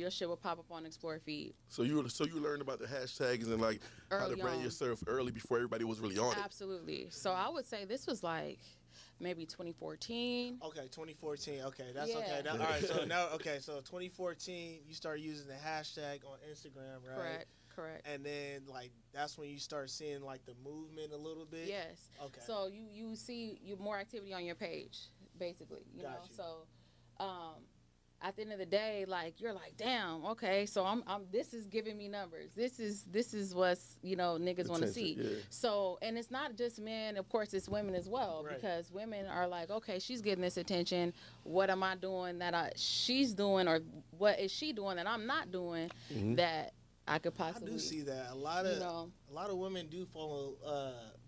your shit will pop up on Explore feed. So you learned about the hashtags and like how to Early brand on. yourself early before everybody was really on it. Absolutely. So I would say this was like maybe 2014. Okay, 2014. Okay, that's Yeah. okay. All right, so now, okay, so 2014, you start using the hashtag on Instagram, right? Correct. And then, like, that's when you start seeing, like, the movement a little bit? Yes. Okay. So you see more activity on your page, basically. You know. So at the end of the day, like, you're like, damn, okay, so I'm this is giving me numbers. This is what's, you know, niggas want to see. Yeah. So, and it's not just men, of course it's women as well, Right. because women are like, okay, she's getting this attention. What am I doing that she's doing, or what is she doing that I'm not doing that I could possibly? I do see that. A lot of women do follow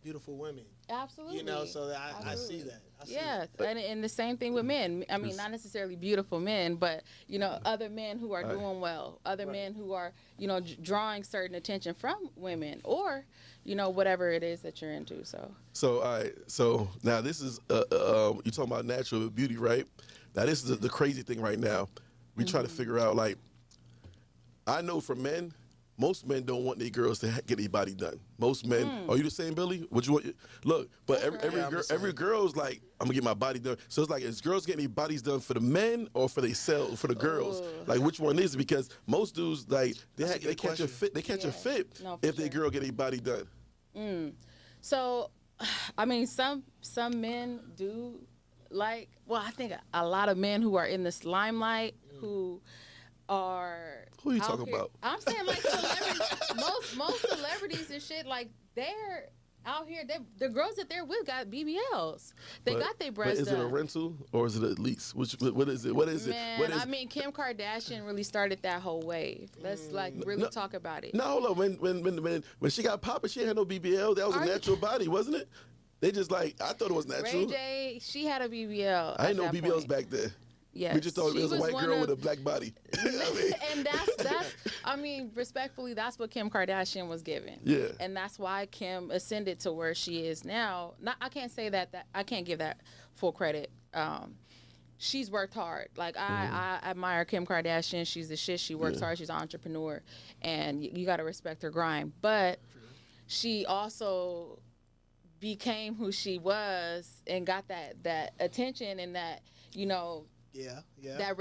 beautiful women. Absolutely. You know, so I see that. And the same thing with men. I mean, not necessarily beautiful men, but, you know, other men who are doing well, other men who are, you know, drawing certain attention from women, or, you know, whatever it is that you're into. So all right. So now this is you're talking about natural beauty, right? Now this is the crazy thing right now. We try to figure out, like, I know for men, most men don't want their girls to get their body done. Most men, are you the same, Billy? What you want? Look, but every girl's like, I'm gonna get my body done. So it's like, is girls getting their bodies done for the men or for themselves, for the girls? Like, which one is it? Because most dudes, like, they catch a fit. They catch a fit if their girl get their body done. So, I mean, some men do like. Well, I think a lot of men who are in this limelight who are. Who are you talking about? I'm saying, like, celebrities. most celebrities and shit, like, they're out here. The girls that they're with got BBLs. They got their breasts done. Is it a rental or is it a lease? What is it? What is it? Man, I mean, Kim Kardashian really started that whole wave. Let's like really talk about it. No, hold on. When she got popping, she had no BBL. That was a natural body, wasn't it? They just like, I thought it was natural. Ray J, she had a BBL. I didn't know BBLs back then. Yes. We just thought it was a white girl with a black body. And that's I mean, respectfully, that's what Kim Kardashian was given. Yeah. And that's why Kim ascended to where she is now. I can't say that I can't give that full credit. She's worked hard. Like, I admire Kim Kardashian. She's the shit. She works hard. She's an entrepreneur. And you got to respect her grind. But she also became who she was and got that attention and that, you know, that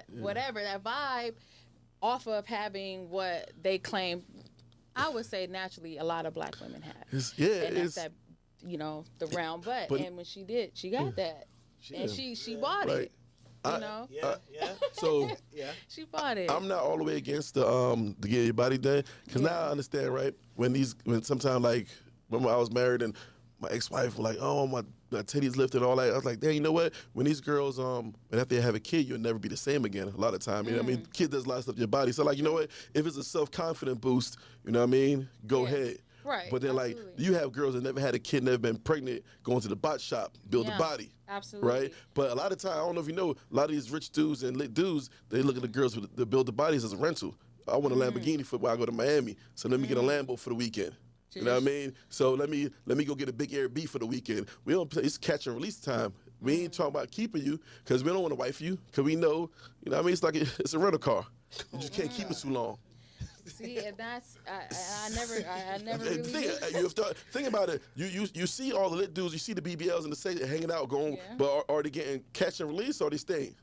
whatever, that vibe off of having what they claim, I would say naturally a lot of black women have. And that's that, you know, the realm. But and when she did, she got that. And she bought it. You know? So she bought it. I'm not all the way against the get your body done. Because now I understand, right? When sometimes, like, when I was married and my ex-wife was like, oh, my titties lifted, all that. I was like, damn, you know what? When these girls, after they have a kid, you'll never be the same again a lot of time. You know what I mean? Kid does a lot of stuff to your body. So, like, you know what? If it's a self-confident boost, you know what I mean? Go ahead. Right. But then, like, you have girls that never had a kid, never been pregnant, going to the bot shop, build a body. Absolutely. Right? But a lot of time, I don't know if you know, a lot of these rich dudes and lit dudes, they look at the girls that build the bodies as a rental. I want a Lamborghini for when I go to Miami, so let me get a Lambo for the weekend. You know what I mean? So let me go get a big Air B for the weekend. We don't play, it's catch and release time. We ain't talking about keeping you because we don't want to wife you because we know, you know what I mean? It's like it's a rental car. You just can't keep it too long. See, and that's I never really think about it. You see all the lit dudes, you see the BBLs and the say hanging out going, but are they getting catch and release or are they staying?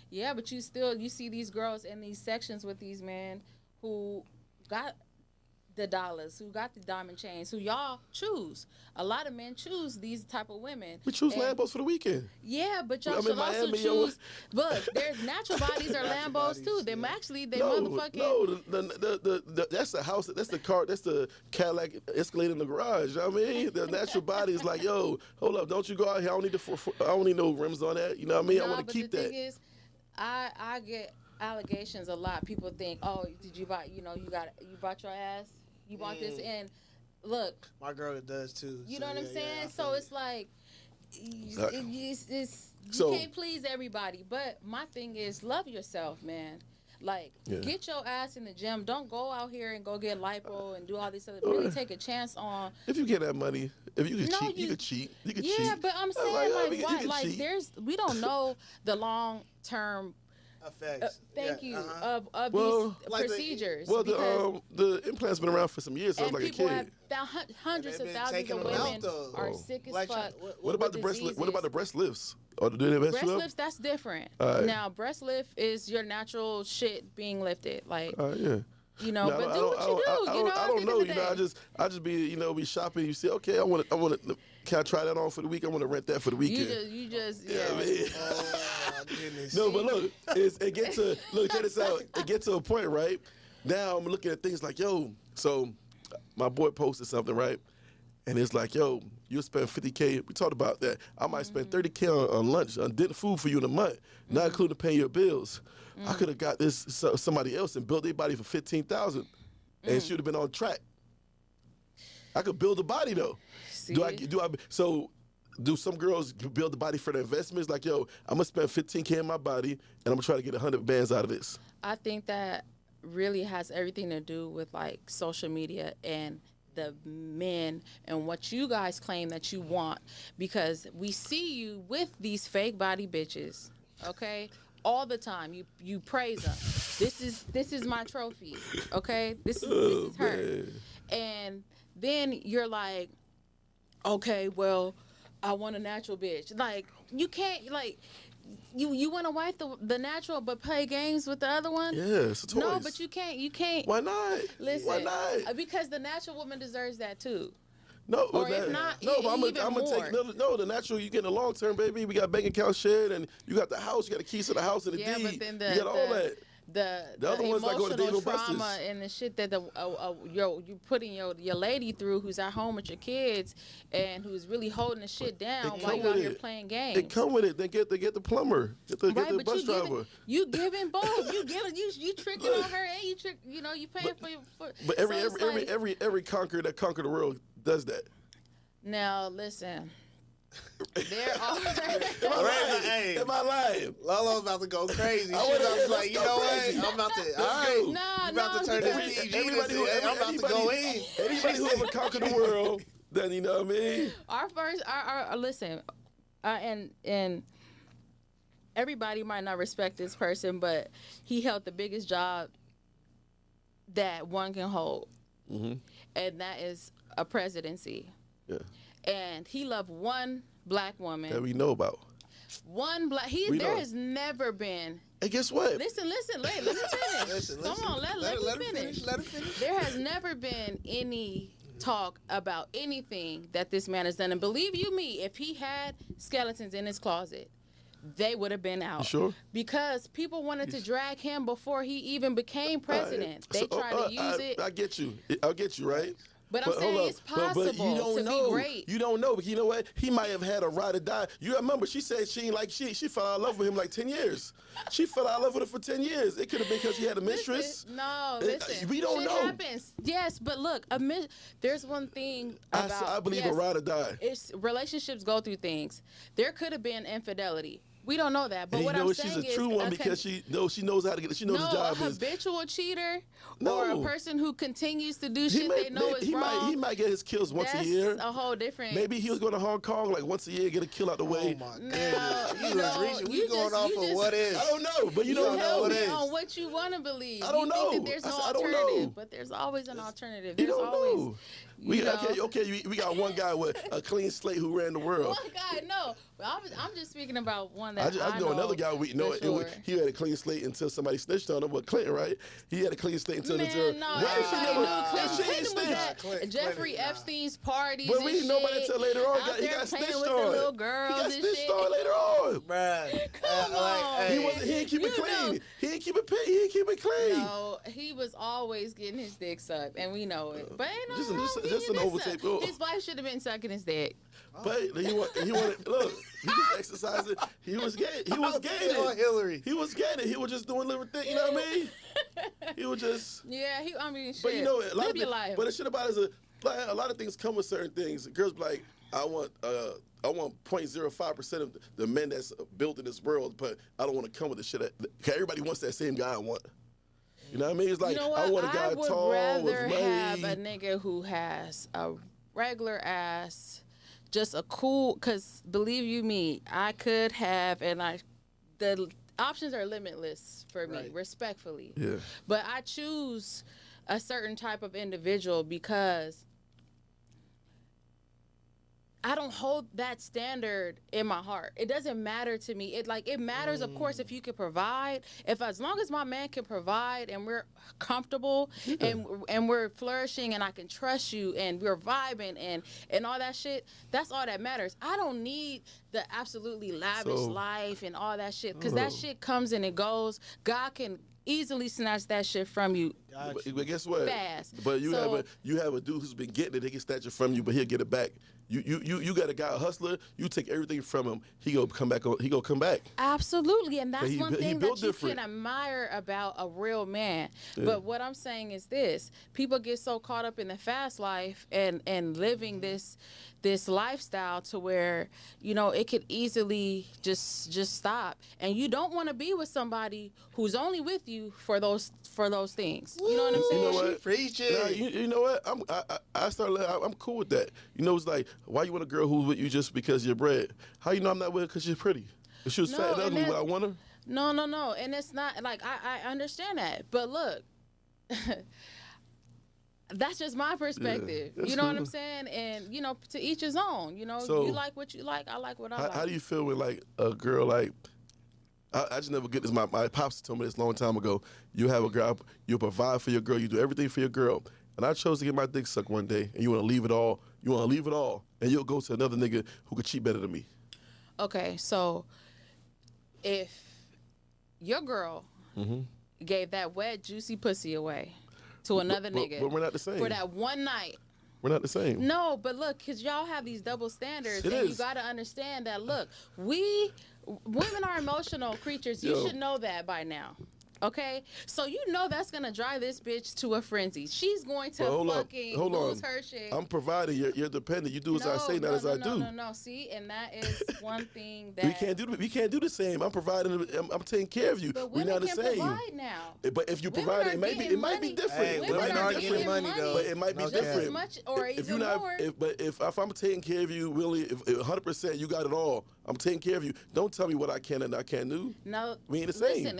Yeah, but you see these girls in these sections with these men who got the dollars, who got the diamond chains, who y'all choose. A lot of men choose these type of women. We choose Lambos for the weekend. Yeah, but y'all should also choose. Look, their natural bodies are Lambos too. They motherfucking. No, that's the house. That's the car. That's the Cadillac Escalade in the garage. You know what I mean, the natural body is like, yo, hold up, don't you go out here. I don't need no rims on that. You know what I mean? I want to keep that. The thing is, I get allegations a lot. People think, oh, did you buy? You know, you bought your ass. You bought this in. Look, my girl does too. You know what I'm saying? So it's like, you can't please everybody. But my thing is, love yourself, man. Like, get your ass in the gym. Don't go out here and go get lipo and do all these other. Really take a chance on. If you get that money, if you can cheat, you can cheat. You can cheat. Yeah, but I'm saying we don't know the long term effects. Thank Yeah, you of Well, these like procedures. Well, because, the implant's been around for some years. So I and was like a people kid. have hundreds And of they've been thousands taking of them out, women though. are Oh. sick as Like, fuck. What about the breast? What about the breast lifts? Or do they mess breast you up? lifts? That's different. Alright. Now, breast lift is your natural shit being lifted, like Yeah. you know. No, but do what you do. You know, I at don't the know. end of the I day. just be shopping. You see, okay, I want to. Can I try that on for the week? I want to rent that for the weekend. You just Yeah, yeah. I mean. oh my goodness. No, but look, it gets to look. Check this out. It gets to a point, right? Now I'm looking at things like, yo. So my boy posted something, right? And it's like, yo, you'll spend $50K. We talked about that. I might spend $30K on lunch, on dinner food for you in a month, not including paying your bills. I could have got this somebody else and built their body for $15,000, and she would have been on track. I could build a body though. See? Do some girls build the body for their investments? Like, yo, I'm gonna spend $15K on my body, and I'm gonna try to get 100 bands out of this. I think that really has everything to do with like social media and the men and what you guys claim that you want, because we see you with these fake body bitches, okay, all the time. You praise them. This is my trophy, okay. This is her, Man. and then you're like, okay, well, I want a natural bitch. Like, you can't, like, you want to wife the natural but play games with the other one? Yeah, it's a choice. No, but you can't. Why not? Listen, Why not? because the natural woman deserves that too. No, Or but if not, no, but I'm even gonna take more. no. The natural, you get in the long term, baby. We got bank account shared, and you got the house. You got the keys to the house and the Yeah, deed. but then you got all that. the other ones like go to emotional Dave and trauma Buster's. and the shit that you putting your lady through, who's at home with your kids and who's really holding the shit down while come you out with here it. playing games. They come with it. They get the plumber. Get the Right, but bus driver. you giving both. You tricking on her and you paying for. But so it's like, every conqueror that conquered the world does that. now listen. There are. Hey, Am I lying? Lolo's about to go crazy. She's wanna- about to let's like, you go know crazy. what? I'm about to. Let's All right, go. Nah, you about to turn because this PG. Everybody who- I'm about to go in. Anybody who ever conquered the world, then you know what I mean. Our first, our listen, and everybody might not respect this person, but he held the biggest job that one can hold, and that is a presidency. Yeah, And he loved one black woman, that we know about. one black. We There know. has never been. And guess what? Listen, let me finish. Listen, Come on, let me her finish. Let her finish. There has never been any talk about anything that this man has done. And believe you me, if he had skeletons in his closet, they would have been out. You sure? Because people wanted to drag him before he even became president. They tried to use it. I get you. I'll get you, right? But I'm saying hold it's up. But you possible don't to know. be great. You don't know. But you know what? He might have had a ride or die. You remember she said she fell out of love with him like 10 years. She fell out of love with him for 10 years. It could have been because he had a mistress. Listen, we don't shit know. happens. Yes, but look, there's one thing about I believe a ride or die. It's relationships go through things. There could have been infidelity. We don't know that. But And what you know I'm she's saying a true is one because she knows how to get. She knows the job a is. habitual cheater or No. a person who continues to do shit they know is wrong. He might get his kills once That's a year. a whole different. Maybe he was going to Hong Kong like once a year, get a kill out the way. Oh my No, goodness. you know, We going off of what is. I don't know, but you You don't know help what me it is. on what you want to believe. I don't you know. Think that there's no I don't know. alternative, but there's always an alternative. You There's don't always. know. You know. We got one guy with a clean slate who ran the world. One guy, no. But I'm just speaking about one that I know another guy we know. for sure. He had a clean slate until somebody snitched on him. But Clinton, right? He had a clean slate until Man, the no, Right? She everybody never. knew Clinton. She ain't Clinton was snitched. at Clinton, Jeffrey nah. Epstein's parties But and we didn't know about it shit, until later on. out He there got playing snitched with on. the little He girls got and snitched shit. on later on. Bruh. Come on. hey. He ain't keep it You clean. know. He ain't keep it clean. No, he was always getting his dick sucked, and we know it. But ain't no Just- wrong just- getting just your an dick overtape. sucked. His wife should have been sucking his dick. But he wanted look. He was exercising. He was gay. He was On gaining. Hillary. He was gaining. He was just doing little things. You know what I mean? He was just. Yeah, I mean, shit. But you know, Live your life. but the shit about it is a lot of things come with certain things. Girls be like, I want 0.05% of the men that's built in this world, but I don't want to come with the shit. Cause everybody wants that same guy I want. You know what I mean? It's like You know what? I want a guy would tall rather with money. have a nigga who has a regular ass, just a cool. Cause believe you me, I could have, and options are limitless for me, Right. respectfully. Yeah. But I choose a certain type of individual because I don't hold that standard in my heart. It doesn't matter to me. It matters, of course, if you can provide. If as long as my man can provide and we're comfortable and we're flourishing and I can trust you and we're vibing and all that shit, that's all that matters. I don't need the absolutely lavish life and all that shit because that shit comes and it goes. God can easily snatch that shit from you. But guess what? Fast. But you So- have a dude who's been getting it. He can snatch it from you, but he'll get it back. You got a guy, a hustler. You take everything from him. He gonna come back. He gonna come back. Absolutely, and that's one he thing built that you different. can admire about a real man. But what I'm saying is this: people get so caught up in the fast life and living this lifestyle to where it could easily just stop, and you don't want to be with somebody who's only with you for those things. You know what I'm saying? You know what? Preaching. Nah, you know what? I'm cool with that. It's like, why you want a girl who's with you just because you're bread? How you know I'm not with her because she's pretty? If she was fat and and ugly, that- would I want her? No, and it's not like I understand that, but look. That's just my perspective. that's You know what I'm cool. saying? And, to each his own. So- you like what you like. I like what I like. How do you feel when like a girl like? I just never get this. My pops told me this a long time ago. You have a girl, you provide for your girl, you do everything for your girl. And I chose to get my dick sucked one day, and you want to leave it all. You want to leave it all, and you'll go to another nigga who could cheat better than me. Okay, so if your girl gave that wet, juicy pussy away to another nigga But we're not the same. for that one night. We're not the same. No, but look, because y'all have these double standards, It and you is. got to understand that, look, women are emotional creatures. You Yo. should know that by now. Okay? So that's going to drive this bitch to a frenzy. She's going to But hold fucking on. lose her shit. I'm providing. You're dependent. You do as I say, not as I do. No. See, and that is one thing that... We can't do the same. I'm providing. I'm taking care of you. But We're women not the can same. provide now. But if you Women provide, are it might be getting different. Hey, it women might are be getting different. money, though. But it might be No Just different. as much or if even you're not, more. if I'm taking care of you, really, if 100%, you got it all. I'm taking care of you. Don't tell me what I can and I can't do. No, We ain't the same. listen,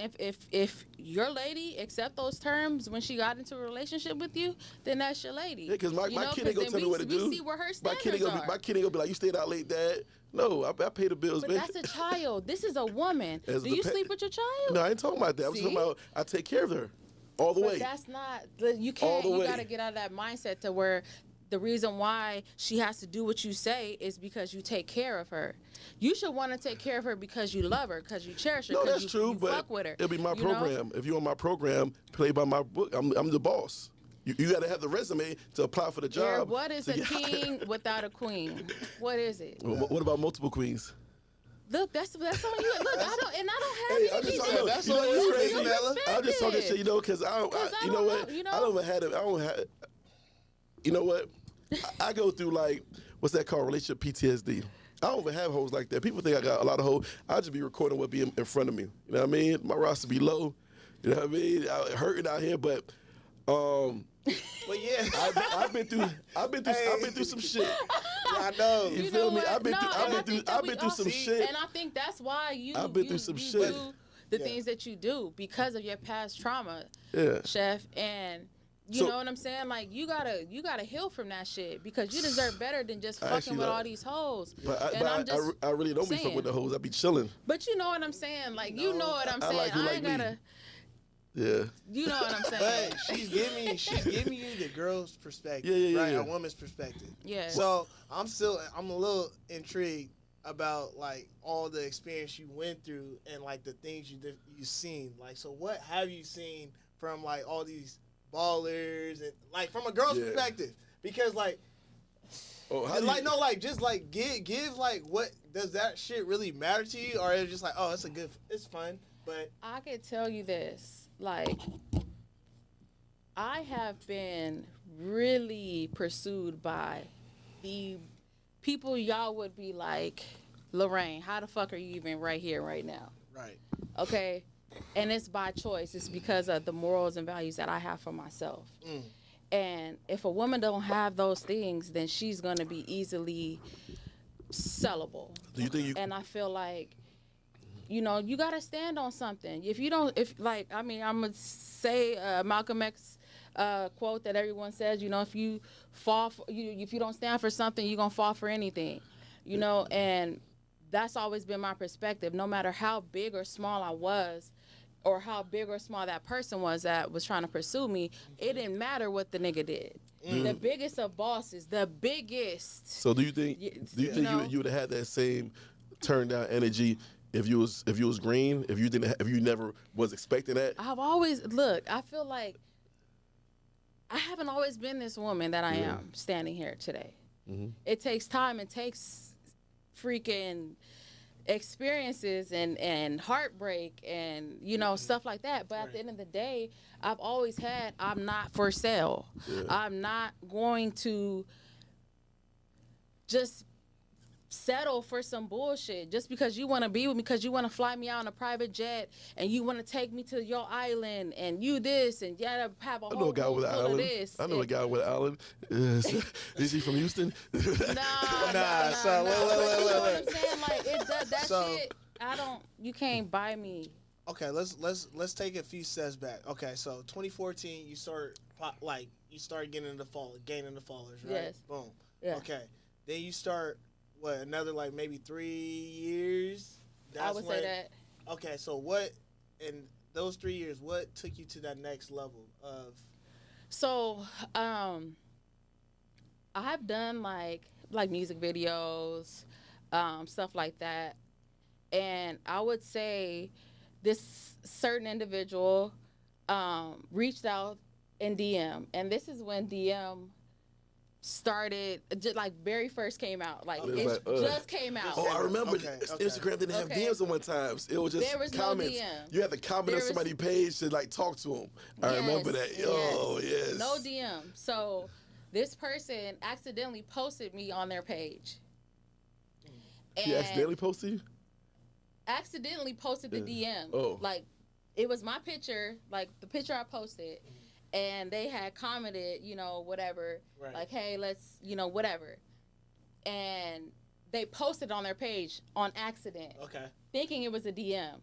if your lady accept those terms when she got into a relationship with you, then that's your lady. Yeah, because my kid ain't gonna tell me what to do. We see where her My kid standards are. ain't gonna be like, you stayed out late, Dad. No, I pay the bills, But man. that's a child. This is a woman. As Do the you pa- sleep with your child? No, I ain't talking about that. I'm See? talking about I take care of her all the But way. that's not. You All can't. the You way. got to get out of that mindset to where the reason why she has to do what you say is because you take care of her. You should want to take care of her because you love her, because you cherish her, No, because that's you, true, you but fuck with her. it'll be my you know? program. If you're on my program, play by my book. I'm the boss. You got to have the resume to apply for the Yeah, job. what is to a get hired. king without a queen? What is it? What about multiple queens? Look, that's on you. Look, I don't have Hey, I'm any just beef. talking. That's You know on what's you, crazy? Isabella. I'm just talking Respect shit, because I you know don't what? know, you know? I don't have. You know what? I go through like what's that called? Relationship PTSD. I don't even have hoes like that. People think I got a lot of hoes. I just be recording what be in front of me. You know what I mean? My roster be low. You know what I mean? Hurting out here, but But yeah, I've been through some shit. I know. You You feel know me? what? I've been No, through. and I I've been think through. that I've we been through all some see, shit. And I think that's why you I've been through some you shit. do the things that you do because of your past trauma, Yeah. Chef. And you So- know what I'm saying? Like you gotta heal from that shit because you deserve better than just I fucking actually with like- all these hoes. But and I'm just I really don't be fucking with the saying. hoes. I be chilling. But you know what I'm saying? Like you know what I'm I saying. like you I like ain't me. gotta. Yeah. You know what I'm saying? But she's giving you the girl's perspective, Yeah, right? yeah. A woman's perspective. Yeah. So I'm a little intrigued about like all the experience you went through and like the things you seen. Like, so what have you seen from like all these ballers and like from a girl's Yeah. perspective? Because like, Oh, how and, do like you- no, like just like give like what does that shit really matter to you, or is it just like, oh, it's fun, but I could tell you this, like, I have been really pursued by the people y'all would be like, Lorraine, how the fuck are you even right here right now? right. Okay? And it's by choice. It's because of the morals and values that I have for myself. And if a woman don't have those things, then she's going to be easily sellable. Do you think you? And I feel like you know, you gotta stand on something. If you don't, if like, I mean, I'm gonna say Malcolm X quote that everyone says. You know, if you fall, if you don't stand for something, you're gonna fall for anything. You know, and that's always been my perspective. No matter how big or small I was, or how big or small that person was that was trying to pursue me, it didn't matter what the nigga did. The biggest of bosses, the biggest. So do you think you would have had that same turn down energy if you was green, if you never was expecting that? I've always look. I feel like I haven't always been this woman that I am standing here today. It takes time. It takes freaking experiences and heartbreak and stuff like that. But at the end of the day, I've always had, I'm not for sale. I'm not going to just settle for some bullshit just because you want to be with me, because you want to fly me out on a private jet and you want to take me to your island and you this and have a whole room full of this. I know a guy with an island. Is he from Houston? Nah. So you know what I'm saying? Like that shit. You can't buy me. Okay, let's take a few steps back. Okay, so 2014, you start gaining the followers, right? Yes. Boom. Yeah. Okay, then you start another like maybe 3 years. I would say that. Okay, so what in those 3 years? What took you to that next level of? So, I've done like music videos, stuff like that, and I would say this certain individual reached out in DM, and this is when DM started, just like very first came out, just came out. Oh, I remember. Instagram didn't have DMs at one time. It was just there was comments. No DM. You had to comment on somebody's page to like talk to them. I remember that. Oh yes. No DM. So this person accidentally posted me on their page. He accidentally posted you? Accidentally posted the DM. Oh. Like it was my picture, like the picture I posted. And they had commented, whatever, like, hey, let's, whatever. And they posted on their page on accident. Okay. Thinking it was a DM.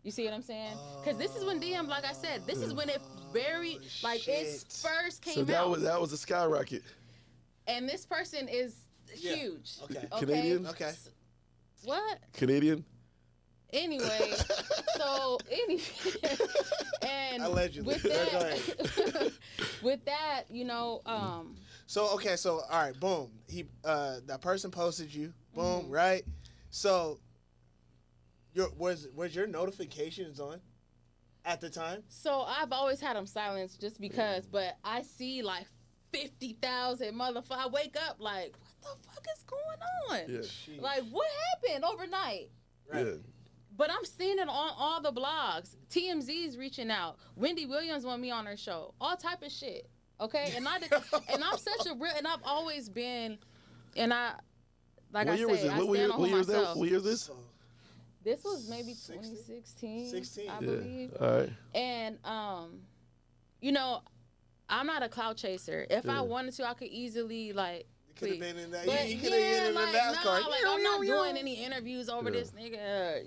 You see what I'm saying? Because this is when DM, like I said, this is when it it first came out. So that was a skyrocket. And this person is huge. Okay. Canadian? Okay. What? Canadian? Anyway, and allegedly. With that, So all right, boom. That person posted you, boom, right? So, was your notifications on at the time? So I've always had them silenced just because, but I see like 50,000 motherfuckers. I wake up like, what the fuck is going on? Yeah. Like, what happened overnight? Right. Yeah. But I'm seeing it on all the blogs. TMZ's reaching out. Wendy Williams want me on her show. All type of shit. Okay? And I'm such a real, and I've always been, and I stand on myself. What year is this? This was maybe 2016. 16. I believe. All right. And, I'm not a clout chaser. If I wanted to, I could easily, like, Could have been in that. But you could have been in the NASCAR. I'm not doing any interviews over this nigga.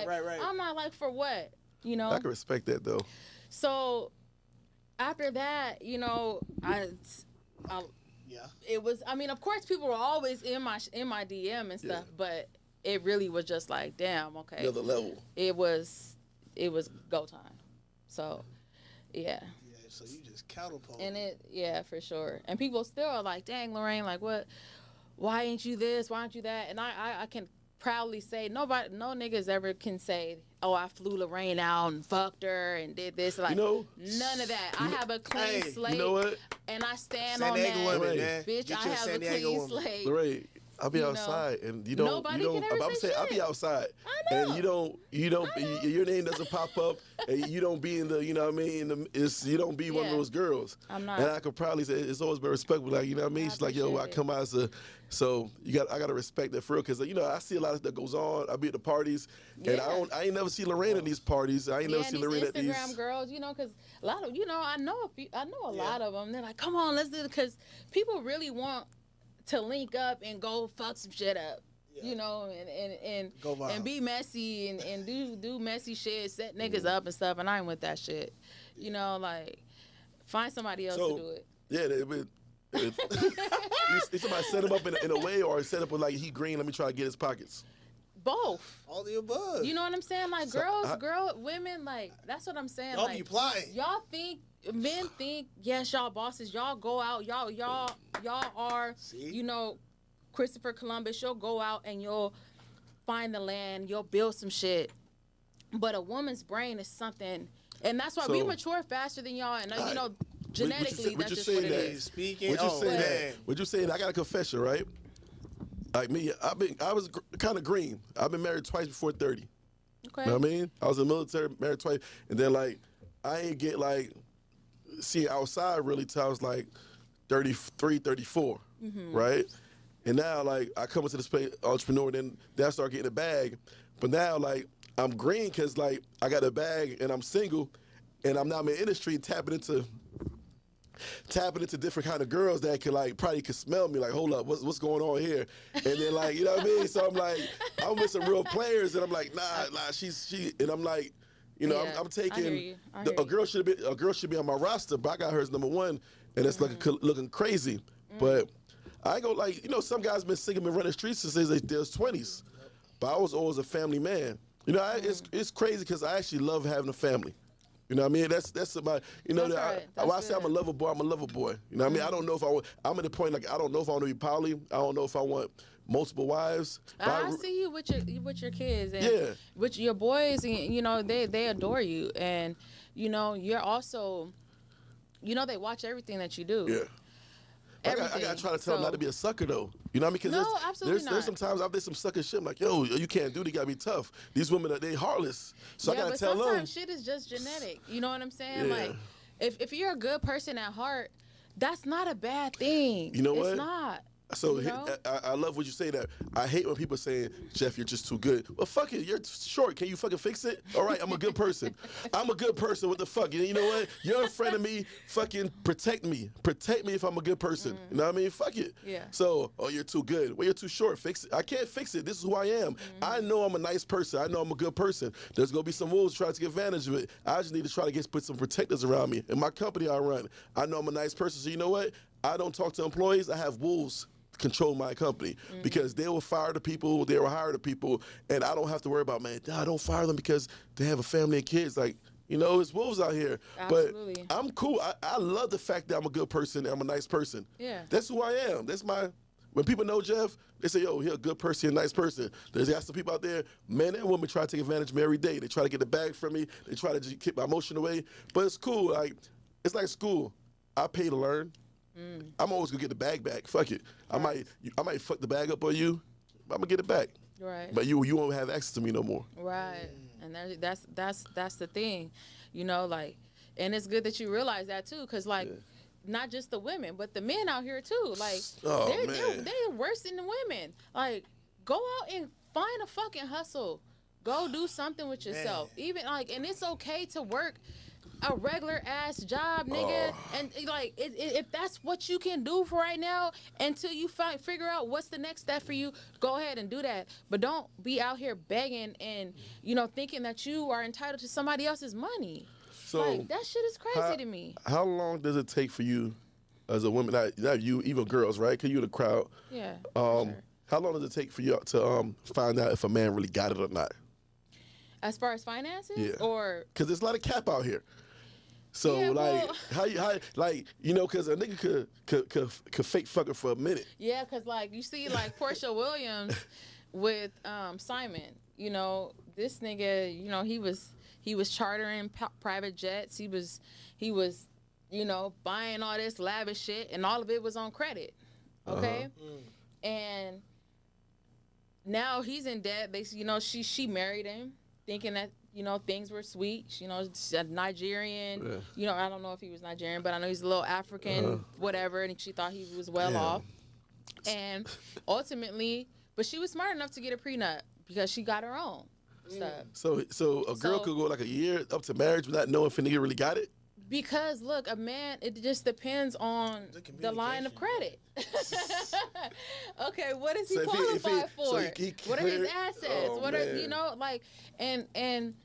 Right. I'm not like, for what? I can respect that though. So after that, it was. I mean, of course, people were always in my DM and stuff, but it really was just like, damn, okay, Another level. It was go time. So, yeah. So you just catapult. And for sure. And people still are like, dang, Lorraine, like, what? Why ain't you this? Why aren't you that? And I can proudly say, no niggas ever can say, oh, I flew Lorraine out and fucked her and did this. Like, none of that. I have a clean slate. You know what? And I stand San on Diego that. women, man. Bitch, I have a clean slate. Lorraine, I'll be outside, and you don't. Nobody can ever say shit. I'll be outside, I know. and you don't. Your name doesn't pop up, and you don't be in the. You know what I mean? You don't be one of those girls. I'm not. And I could probably say it's always been respectful. Like, you know what I mean? She's like, yo, I come out as a. So I gotta respect that for real, because I see a lot of that goes on. I be at the parties, and I ain't never see Lorraine at these parties. I ain't never see Lorraine at these Instagram girls, because a lot of I know a lot of them. They're like, come on, let's do it, because people really want to link up and go fuck some shit up. You know, Go viral. and be messy and do messy shit, set niggas up and stuff. And I ain't with that shit. You know, like find somebody else to do it. Yeah, if somebody set him up in a way, or set up with like he green, let me try to get his pockets. Both. All the above. You know what I'm saying? Like women, like that's what I'm saying. Y'all like be plotting. Men think, yes, y'all bosses, y'all go out, y'all are, you know, Christopher Columbus. You'll go out and you'll find the land, you'll build some shit. But a woman's brain is something, and that's why we mature faster than y'all. And you know, genetically, that's just what it is. Speaking. Would you say that? I got a confession, right? Like me, I was kind of green. I've been married twice before 30. Okay. You know what I mean? I was in the military, married twice, and then like I ain't get like see outside really till I was like 33, 34, right? And now like I come into this place, entrepreneur, then I start getting a bag. But now like I'm green because like I got a bag and I'm single, and I'm now in the industry tapping into different kind of girls that could like probably could smell me like, hold up, what's going on here? And then like, you know what I mean? So I'm like, I'm with some real players, and I'm like, nah, she, and I'm like, you know, I'm taking a girl should be on my roster, but I got her as number one, and it's looking crazy. But I ain't go like, you know, some guys been singing and running streets since they was 20s, but I was always a family man. You know, it's crazy because I actually love having a family. You know what I mean? That's about, you know, when I say I'm a lover boy, I'm a lover boy. You know what I mean? I don't know if I'm at the point, like, I don't know if I want to be poly. I don't know if I want multiple wives. I see you with your kids and with your boys, and, you know, they adore you. And, you know, you're also, you know, they watch everything that you do. Yeah. I gotta try to tell them not to be a sucker though. You know what I mean? No, absolutely not. There's sometimes I've did some sucker shit. I'm like, yo, you can't do it. You gotta be tough. These women, they heartless. So I gotta tell them. Sometimes shit is just genetic. You know what I'm saying? Yeah. Like, if you're a good person at heart, that's not a bad thing. You know what? It's not. So you know? I love what you say that. I hate when people saying, Jeff, you're just too good. Well, fuck it. You're short. Can you fucking fix it? All right, I'm a good person. I'm a good person. What the fuck? You know what? You're a friend of me. Fucking protect me. Protect me if I'm a good person. You know what I mean? Fuck it. Yeah. So, oh, you're too good. Well, you're too short. Fix it. I can't fix it. This is who I am. I know I'm a nice person. I know I'm a good person. There's going to be some wolves trying to take advantage of it. I just need to try to put some protectors around me. In my company I run, I know I'm a nice person. So you know what? I don't talk to employees. I have wolves control my company because they will fire the people, they will hire the people, and I don't have to worry about, man, I don't fire them because they have a family and kids. Like, you know, it's wolves out here. Absolutely. But I'm cool. I love the fact that I'm a good person and I'm a nice person. Yeah. That's who I am. When people know Jeff, they say, yo, he's a good person, a nice person. There's got some people out there, men and women, try to take advantage of me every day. They try to get the bag from me. They try to just keep my emotion away. But it's cool. Like, it's like school. I pay to learn. I'm always gonna get the bag back. Fuck it. Right. I might fuck the bag up on you, but I'm gonna get it back. Right. But you won't have access to me no more. Right. And that's the thing, you know, like, and it's good that you realize that too, because like, not just the women, but the men out here too. Like, they're worse than the women. Like, go out and find a fucking hustle. Go do something with yourself. Even like, and it's okay to work a regular ass job, nigga, and like if that's what you can do for right now until you figure out what's the next step for you, go ahead and do that. But don't be out here begging and, you know, thinking that you are entitled to somebody else's money. So like, that shit is crazy to me. How long does it take for you as a woman, not you, even girls, right? Because you're in the crowd. Yeah. Sure. How long does it take for you to find out if a man really got it or not? As far as finances? Yeah. Or because there's a lot of cap out here. So yeah, like, how like, you know, because a nigga could fake fuck her for a minute. Yeah, because like you see like Portia Williams with Simon. You know, this nigga, you know, he was chartering private jets. He was, you know, buying all this lavish shit, and all of it was on credit. Okay, and now he's in debt. You know, she married him thinking that, you know, things were sweet. You know, Nigerian. Yeah. You know, I don't know if he was Nigerian, but I know he's a little African, whatever. And she thought he was well off. And ultimately, but she was smart enough to get a prenup because she got her own stuff. So a girl could go like a year up to marriage without knowing if a nigga really got it? Because look, a man, it just depends on the line of credit. Okay, what is he So qualified for? so what are his assets? Oh, what man. are, you know, like, and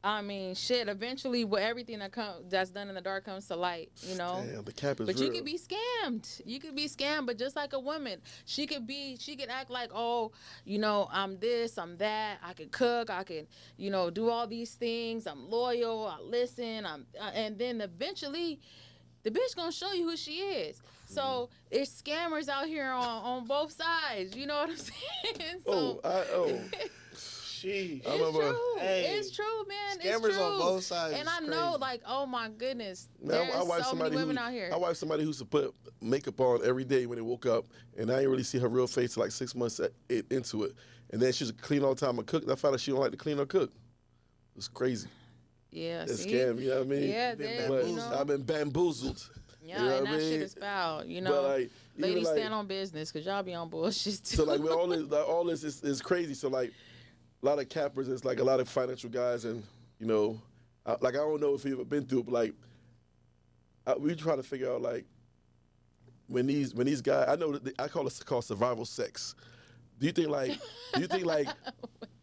I mean, shit. Eventually, everything that's done in the dark comes to light. You know. Damn, the cap is But real. you could be scammed. You could be scammed. But just like a woman, she could act like, oh, you know, I'm this, I'm that. I can cook. I can, you know, do all these things. I'm loyal. I listen. And then eventually, the bitch gonna show you who she is. So it's scammers out here on both sides. You know what I'm saying? So, Sheesh. it's true. Hey, It's true, man. scammers It's true. on both sides And is I know, crazy. like, oh my goodness, Man, there's so many women out here. I wife somebody who used to put makeup on every day when they woke up, and I didn't really see her real face till like 6 months into it. And then she was clean all the time and cook. And I found out she don't like to clean or cook. It's crazy. Yeah, It's see? scam, you know what I mean? Yeah, But you know. I've been bamboozled. Yeah, you know and what I that mean? shit is foul. You But know, like, even ladies like- stand on business because y'all be on bullshit too. So like with all this is crazy. So like a lot of cappers, it's like a lot of financial guys, and you know, I don't know if you've ever been through it, but like we try to figure out like when these guys, I know that I call it called survival sex. Do you think like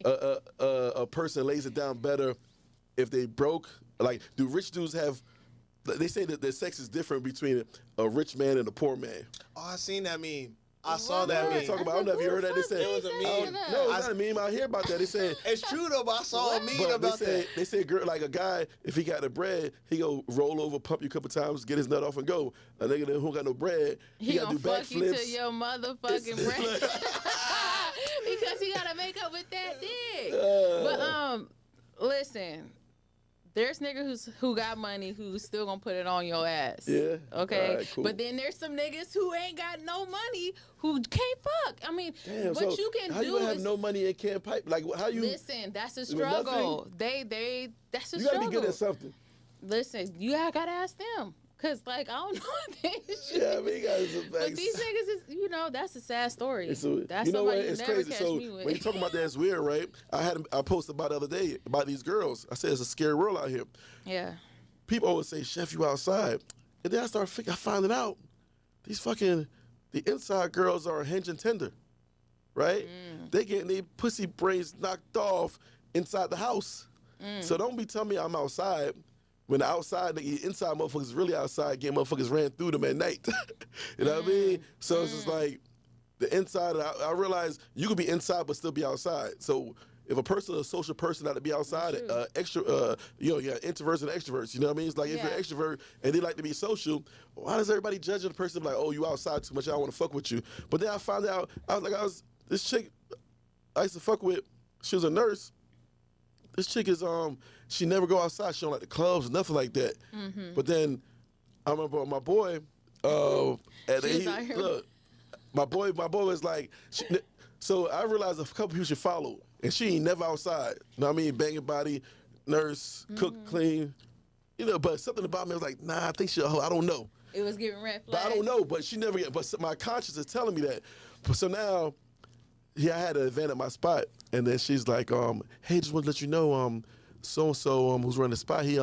a person lays it down better if they broke? Like, do rich dudes have? They say that their sex is different between a rich man and a poor man. Oh, I seen that meme. I saw What? that I meme. talk about. I don't know if you heard that. They said It was a meme. No, it's not a meme. I hear about that. They said. It's true though, but I saw a meme But about that. they say, girl, like a guy, if he got the bread, he go roll over, pump you a couple times, get his nut off, and go. A nigga that who got no bread, he got to gonna do fuck you backflips. to your motherfucking brain because he gotta make up with that dick. But listen. There's niggas who got money who's still gonna put it on your ass. Yeah. Okay. All right, cool. But then there's some niggas who ain't got no money who can't fuck. I mean, Damn, what so you can how do you gonna have is no money and can't pipe? Like how you? listen. That's a with nothing? struggle. That's a You struggle. gotta be good at something. Listen, you gotta ask them. Cause like I don't know this shit. Yeah, I mean, you guys. But these niggas is, you know, that's a sad story. That's That's you know what? somebody you It's never crazy. catch So me with. when you talking about that, it's weird, right? I posted about the other day about these girls. I said it's a scary world out here. Yeah. People always say, "Chef, you outside," and then I finding out the inside girls are hinge and tender, right? They getting their pussy brains knocked off inside the house. So don't be telling me I'm outside when the outside, the inside motherfuckers really outside, getting motherfuckers ran through them at night. You know what I mean? So it's just like the inside. I realize you could be inside but still be outside. So if a person is a social person, not to be outside, introverts and extroverts. You know what I mean? It's like if you're an extrovert and they like to be social, why does everybody judge the person like, oh, you outside too much, I don't want to fuck with you? But then I found out, this chick I used to fuck with, she was a nurse. This chick is she never go outside. She don't like the clubs, nothing like that. But then I remember my boy, my boy was like, so I realized a couple people should follow, and she ain't never outside. You know what I mean? Banging body, nurse, cook, clean. You know, but something about me was like, nah, I think she's a hoe. I don't know. It was giving red But flags. I don't know. But she never. But my conscience is telling me that. So now, I had an event at my spot, and then she's like, "Hey, just want to let you know, so and so, who's running the spot, he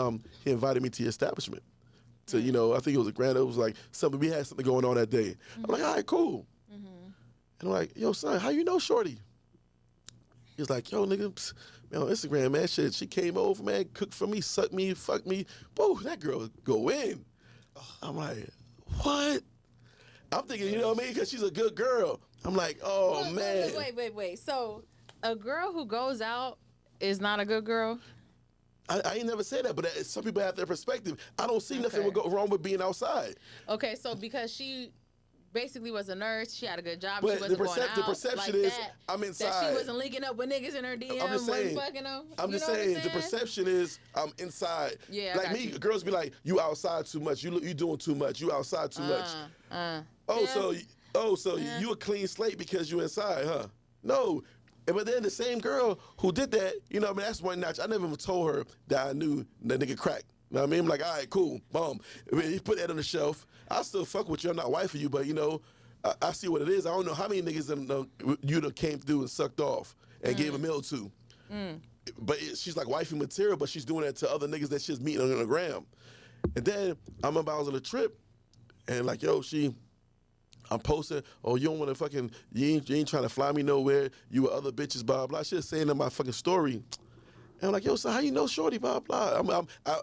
invited me to your establishment. To I think it was a grand. It was like something we had something going on that day. I'm like, all right, cool. And I'm like, yo, son, how you know Shorty? He's like, yo, nigga, man, on Instagram, man, shit, she came over, man, cooked for me, sucked me, fucked me. Boo, that girl go in. I'm like, what? I'm thinking, you know what I mean? Because she's a good girl. I'm like, oh, man. Wait. So a girl who goes out is not a good girl? I ain't never said that, but some people have their perspective. I don't see nothing would go wrong with being outside. Okay, so because she basically was a nurse, she had a good job, But she wasn't going out. the perception like is that, I'm inside. That she wasn't linking up with niggas in her DM, I'm just saying, wasn't fucking them. I'm just saying, the perception is I'm inside. Yeah, I like got me, you. girls be like, you outside too much. You doing too much. You outside too much. So you a clean slate because you inside, huh? No. But then the same girl who did that, you know what I mean, that's one notch. I never even told her that I knew that nigga crack. You know what I mean? I'm like, all right, cool, boom. I mean, he put that on the shelf. I still fuck with you. I'm not wife for you, but I see what it is. I don't know how many niggas you done came through and sucked off and gave a meal to. she's like wifey material, but she's doing that to other niggas that she's meeting on the gram. And then I remember I was on a trip, and like, yo, I'm posting, oh, you don't want to fucking, you ain't trying to fly me nowhere. You with other bitches, blah, blah. She was saying in my fucking story. And I'm like, yo, so how you know shorty, blah, blah.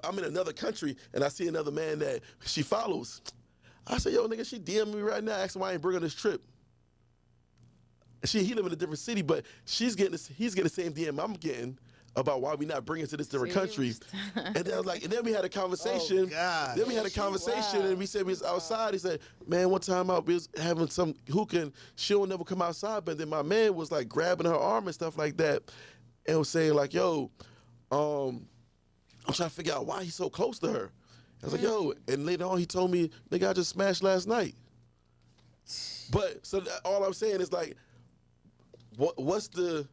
I'm in another country, and I see another man that she follows. I said, yo, nigga, she DM me right now, asking why I ain't bring her this trip. He live in a different city, but he's getting the same DM I'm getting about why we not bringing to this different country. And then I was like, and then we had a conversation. Oh, God. Then we had a conversation, and we said we was outside. He said, man, one time we was having some hookah, and she don't never come outside. But then my man was like grabbing her arm and stuff like that, and was saying like, yo, I'm trying to figure out why he's so close to her. I was like, yo, and later on he told me, nigga, I just smashed last night. But so all I'm saying is like, what's the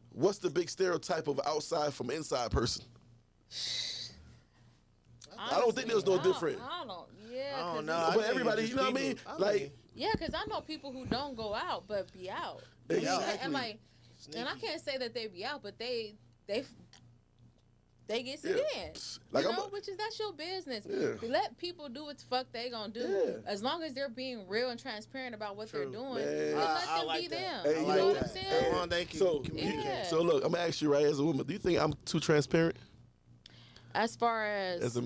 big stereotype of outside from inside person? I don't think there's no different. I I don't know. But everybody, you know what I mean? Like, yeah, because I know people who don't go out but be out. Exactly. And like, and I can't say that they be out, but they get sent in. Like, you know, that's your business. Yeah. Let people do what the fuck they gonna do. Yeah. As long as they're being real and transparent about what they're doing, Man. then let them like be that. them. Hey, you you know know what I'm that. saying? As long as they can communicate. Yeah. So look, I'm gonna ask you right as a woman, do you think I'm too transparent? As far as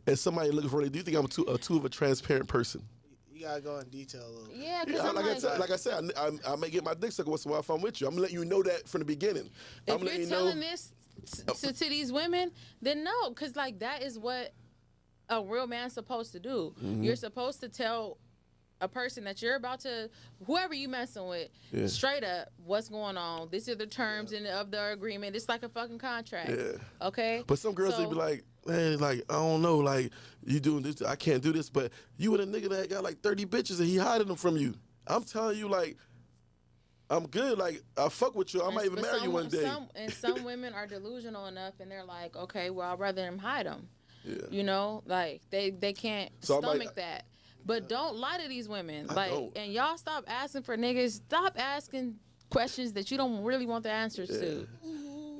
As somebody looking for it, do you think I'm too of a transparent person? You gotta go in detail a little bit. yeah, because Yeah, like I said, I may get my dick sucked once in a while if I'm with you. I'm gonna let you know that from the beginning. if you're telling this to these women, then no, because like that is what a real man's supposed to do. Mm-hmm. You're supposed to tell a person that you're about to, whoever you messing with, straight up what's going on. These are the terms of the agreement. It's like a fucking contract. Yeah. Okay. But some girls they be like, man, like I don't know, like you doing this, I can't do this. But you and a nigga that got like 30 bitches and he hiding them from you. I'm telling you, like, I'm good. Like I fuck with you. I might even marry you one day. Some women are delusional enough, and they're like, okay, well, I'd rather them hide them. Yeah. You know, like they can't stomach that. But don't lie to these women. And y'all stop asking for niggas. Stop asking questions that you don't really want the answers to.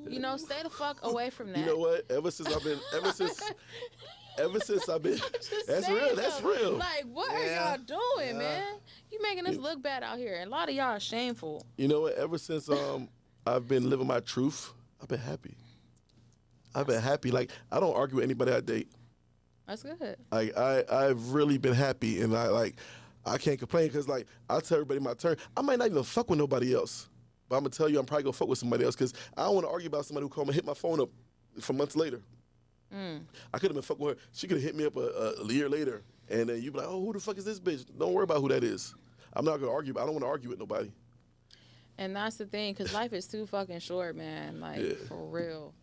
You know, stay the fuck away from that. You know what? Ever since I've been, that's real. That's real. Like, what are y'all doing, man? You making us look bad out here. And a lot of y'all are shameful. You know what? Ever since I've been living my truth, I've been happy. Like I don't argue with anybody I date. That's good. Like I've really been happy, and I can't complain because like I tell everybody my turn. I might not even fuck with nobody else, but I'm gonna tell you I'm probably gonna fuck with somebody else because I don't want to argue about somebody who called me, hit my phone up for months later. I could have been fucking with her. She could have hit me up a year later, and then you be like, oh, who the fuck is this bitch? Don't worry about who that is. I'm not gonna argue. I don't want to argue with nobody. And that's the thing, because life is too fucking short, man. Like, for real.